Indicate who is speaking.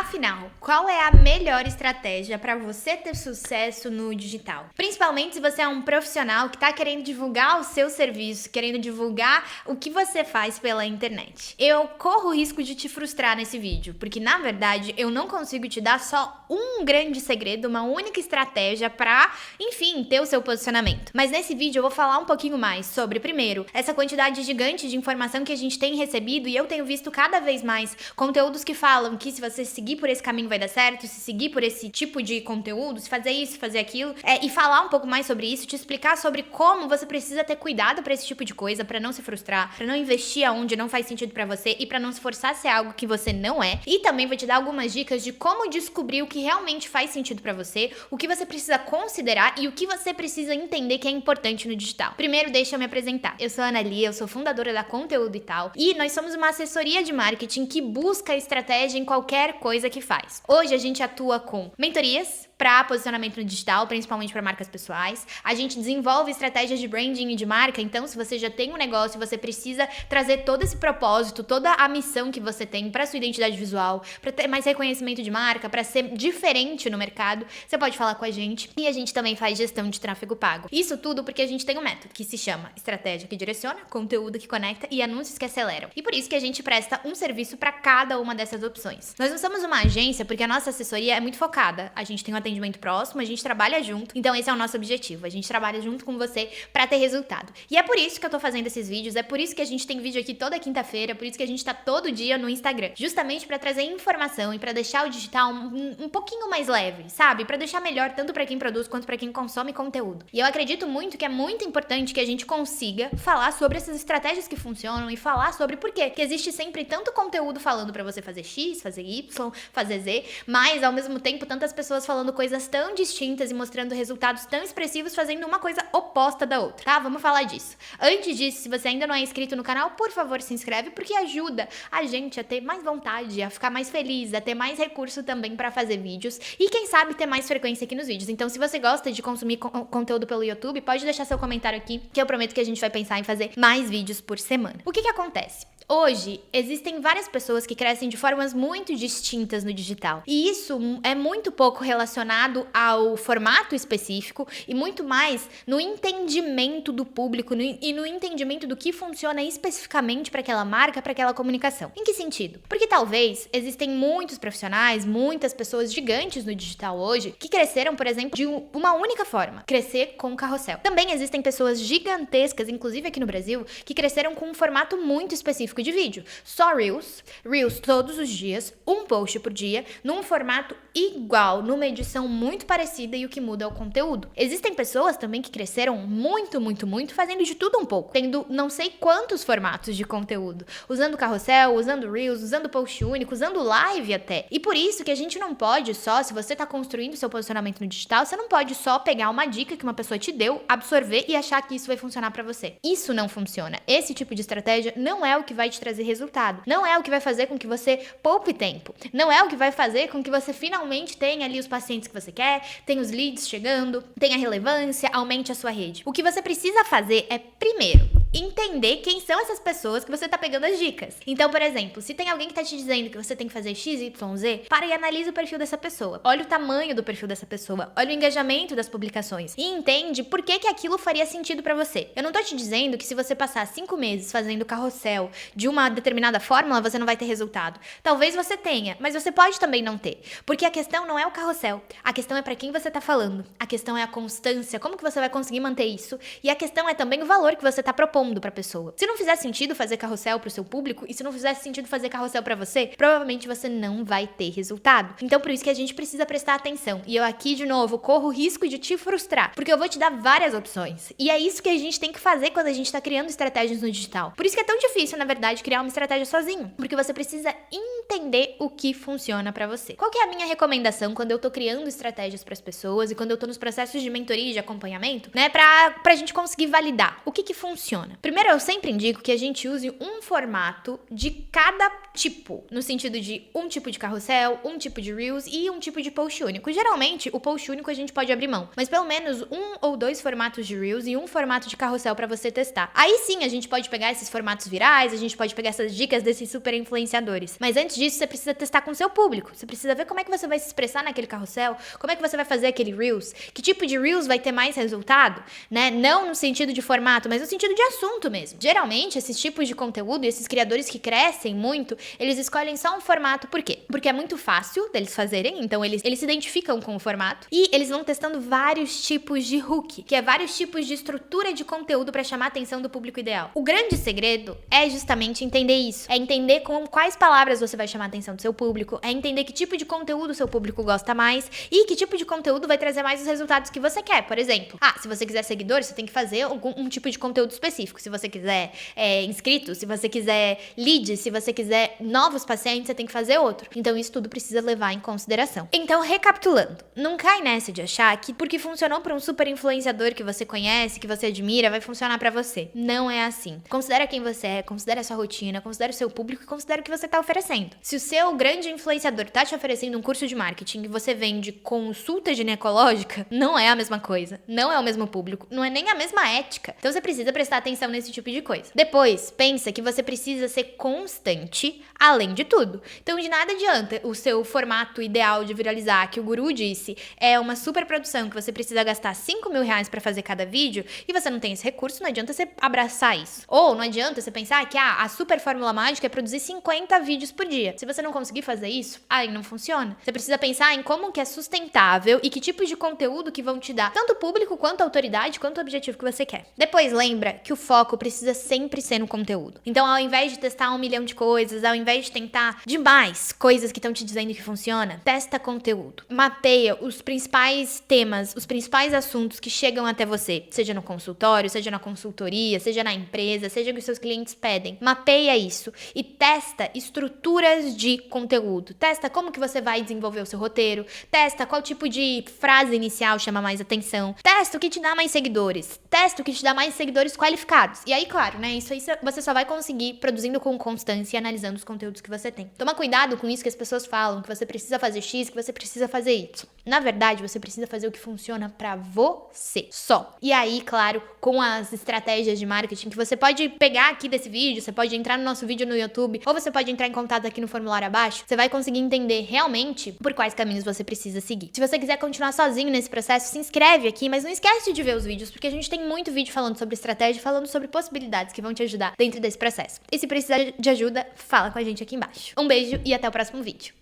Speaker 1: Afinal, qual é a melhor estratégia para você ter sucesso no digital? Principalmente se você é um profissional que está querendo divulgar o seu serviço, querendo divulgar o que você faz pela internet. Eu corro o risco de te frustrar nesse vídeo, porque na verdade eu não consigo te dar só um grande segredo, uma única estratégia para, enfim, ter o seu posicionamento. Mas nesse vídeo eu vou falar um pouquinho mais sobre, primeiro, essa quantidade gigante de informação que a gente tem recebido, e eu tenho visto cada vez mais conteúdos que falam que se você seguir por esse caminho vai dar certo, se seguir por esse tipo de conteúdo, se fazer isso, fazer aquilo, e falar um pouco mais sobre isso, te explicar sobre como você precisa ter cuidado pra esse tipo de coisa, pra não se frustrar, pra não investir aonde não faz sentido pra você e pra não se forçar a ser algo que você não é. E também vou te dar algumas dicas de como descobrir o que realmente faz sentido pra você, o que você precisa considerar e o que você precisa entender que é importante no digital. Primeiro, deixa eu me apresentar. Eu sou a Ana Lia, eu sou fundadora da Conteúdo e Tal, e nós somos uma assessoria de marketing que busca estratégia em qualquer coisa que faz. Hoje a gente atua com mentorias para posicionamento no digital, principalmente para marcas pessoais. A gente desenvolve estratégias de branding e de marca, então se você já tem um negócio, você precisa trazer todo esse propósito, toda a missão que você tem para sua identidade visual, para ter mais reconhecimento de marca, para ser diferente no mercado, você pode falar com a gente. E a gente também faz gestão de tráfego pago. Isso tudo porque a gente tem um método que se chama estratégia que direciona, conteúdo que conecta e anúncios que aceleram. E por isso que a gente presta um serviço para cada uma dessas opções. Nós não somos uma agência porque a nossa assessoria é muito focada. A gente tem um atendimento próximo, a gente trabalha junto, então esse é o nosso objetivo, a gente trabalha junto com você pra ter resultado. E é por isso que eu tô fazendo esses vídeos, é por isso que a gente tem vídeo aqui toda quinta-feira, por isso que a gente tá todo dia no Instagram, justamente pra trazer informação e pra deixar o digital um pouquinho mais leve, sabe? Pra deixar melhor tanto pra quem produz quanto pra quem consome conteúdo. E eu acredito muito que é muito importante que a gente consiga falar sobre essas estratégias que funcionam e falar sobre por quê que existe sempre tanto conteúdo falando pra você fazer X, fazer Y, fazer Z, mas ao mesmo tempo tantas pessoas falando coisas tão distintas e mostrando resultados tão expressivos fazendo uma coisa oposta da outra, tá? Vamos falar disso. Antes disso, se você ainda não é inscrito no canal, por favor, se inscreve, porque ajuda a gente a ter mais vontade, a ficar mais feliz, a ter mais recurso também pra fazer vídeos e, quem sabe, ter mais frequência aqui nos vídeos. Então, se você gosta de consumir conteúdo pelo YouTube, pode deixar seu comentário aqui, que eu prometo que a gente vai pensar em fazer mais vídeos por semana. O que acontece? Hoje, existem várias pessoas que crescem de formas muito distintas no digital. E isso é muito pouco relacionado ao formato específico e muito mais no entendimento do público e no entendimento do que funciona especificamente para aquela marca, para aquela comunicação. Em que sentido? Porque talvez existem muitos profissionais, muitas pessoas gigantes no digital hoje que cresceram, por exemplo, de uma única forma, crescer com carrossel. Também existem pessoas gigantescas, inclusive aqui no Brasil, que cresceram com um formato muito específico de vídeo. Só Reels todos os dias, um post por dia, num formato igual, numa edição muito parecida, e o que muda é o conteúdo. Existem pessoas também que cresceram muito, fazendo de tudo um pouco, tendo não sei quantos formatos de conteúdo, usando carrossel, usando Reels, usando post único, usando live até. E por isso que a gente não pode só, se você tá construindo seu posicionamento no digital, você não pode só pegar uma dica que uma pessoa te deu, absorver e achar que isso vai funcionar pra você. Isso não funciona. Esse tipo de estratégia não é o que vai te trazer resultado. Não é o que vai fazer com que você poupe tempo. Não é o que vai fazer com que você finalmente tenha ali os pacientes que você quer, tenha os leads chegando, tenha relevância, aumente a sua rede. O que você precisa fazer é, primeiro, entender quem são essas pessoas que você tá pegando as dicas. Então, por exemplo, se tem alguém que tá te dizendo que você tem que fazer X, Y, Z, para e analisa o perfil dessa pessoa. Olha o tamanho do perfil dessa pessoa. Olha o engajamento das publicações. E entende por que aquilo faria sentido pra você. Eu não tô te dizendo que se você passar 5 meses fazendo carrossel de uma determinada fórmula, você não vai ter resultado. Talvez você tenha, mas você pode também não ter. Porque a questão não é o carrossel. A questão é pra quem você tá falando. A questão é a constância, como que você vai conseguir manter isso. E a questão é também o valor que você tá propondo pra pessoa. Se não fizer sentido fazer carrossel pro seu público, e se não fizer sentido fazer carrossel pra você, provavelmente você não vai ter resultado. Então, por isso que a gente precisa prestar atenção. E eu aqui, de novo, corro o risco de te frustrar, porque eu vou te dar várias opções. E é isso que a gente tem que fazer quando a gente tá criando estratégias no digital. Por isso que é tão difícil, na verdade, criar uma estratégia sozinho, porque você precisa entender o que funciona pra você. Qual que é a minha recomendação quando eu tô criando estratégias pras pessoas e quando eu tô nos processos de mentoria e de acompanhamento, né, pra gente conseguir validar o que funciona? funciona? Primeiro, eu sempre indico que a gente use um formato de cada tipo, no sentido de um tipo de carrossel, um tipo de Reels e um tipo de post único. Geralmente, o post único a gente pode abrir mão, mas pelo menos um ou dois formatos de Reels e um formato de carrossel pra você testar. Aí sim, a gente pode pegar esses formatos virais, a gente pode pegar essas dicas desses super influenciadores. Mas antes disso, você precisa testar com o seu público. Você precisa ver como é que você vai se expressar naquele carrossel, como é que você vai fazer aquele Reels, que tipo de Reels vai ter mais resultado, né? Não no sentido de formato, mas no sentido de assunto mesmo. Geralmente, esses tipos de conteúdo e esses criadores que crescem muito, eles escolhem só um formato. Por quê? Porque é muito fácil deles fazerem, então eles se identificam com o formato e eles vão testando vários tipos de hook, que é vários tipos de estrutura de conteúdo para chamar a atenção do público ideal. O grande segredo é justamente entender isso, é entender com quais palavras você vai chamar a atenção do seu público, é entender que tipo de conteúdo o seu público gosta mais e que tipo de conteúdo vai trazer mais os resultados que você quer. Por exemplo, se você quiser seguidores, você tem que fazer um tipo de conteúdo específico. Se você quiser inscritos, se você quiser leads, se você quiser novos pacientes, você tem que fazer outro. Então isso tudo precisa levar em consideração. Então, recapitulando, não cai nessa de achar que porque funcionou para um super influenciador que você conhece, que você admira, vai funcionar para você. Não é assim. Considera quem você é, considera a sua rotina, considera o seu público e considera o que você tá oferecendo. Se o seu grande influenciador tá te oferecendo um curso de marketing e você vende consulta ginecológica, não é a mesma coisa, não é o mesmo público, não é nem a mesma ética. Então você precisa prestar atenção nesse tipo de coisa. Depois, pensa que você precisa ser constante além de tudo. Então de nada adianta o seu formato ideal de viralizar, que o guru disse, é uma super produção que você precisa gastar R$ 5.000 pra fazer cada vídeo e você não tem esse recurso, não adianta você abraçar isso. Ou não adianta você pensar que a super fórmula mágica é produzir 50 vídeos por dia. Se você não conseguir fazer isso, aí não funciona. Você precisa pensar em como que é sustentável e que tipos de conteúdo que vão te dar tanto o público, quanto a autoridade, quanto o objetivo que você quer. Depois, lembra que o foco precisa sempre ser no conteúdo. Então, ao invés de testar 1 milhão de coisas, ao invés de tentar demais coisas que estão te dizendo que funciona, testa conteúdo. Mapeia os principais temas, os principais assuntos que chegam até você, seja no consultório, seja na consultoria, seja na empresa, seja o que os seus clientes pedem. Mapeia isso e testa estruturas de conteúdo. Testa como que você vai desenvolver o seu roteiro, testa qual tipo de frase inicial chama mais atenção, testa o que te dá mais seguidores, testa o que te dá mais seguidores qualificados. E aí, claro, né, isso aí você só vai conseguir produzindo com constância e analisando os conteúdos que você tem. Toma cuidado com isso que as pessoas falam, que você precisa fazer X, que você precisa fazer Y. Na verdade, você precisa fazer o que funciona pra você, só. E aí, claro, com as estratégias de marketing que você pode pegar aqui desse vídeo, você pode entrar no nosso vídeo no YouTube, ou você pode entrar em contato aqui no formulário abaixo, você vai conseguir entender realmente por quais caminhos você precisa seguir. Se você quiser continuar sozinho nesse processo, se inscreve aqui, mas não esquece de ver os vídeos, porque a gente tem muito vídeo falando sobre estratégia, falando sobre possibilidades que vão te ajudar dentro desse processo. E se precisar de ajuda, fala com a gente aqui embaixo. Um beijo e até o próximo vídeo.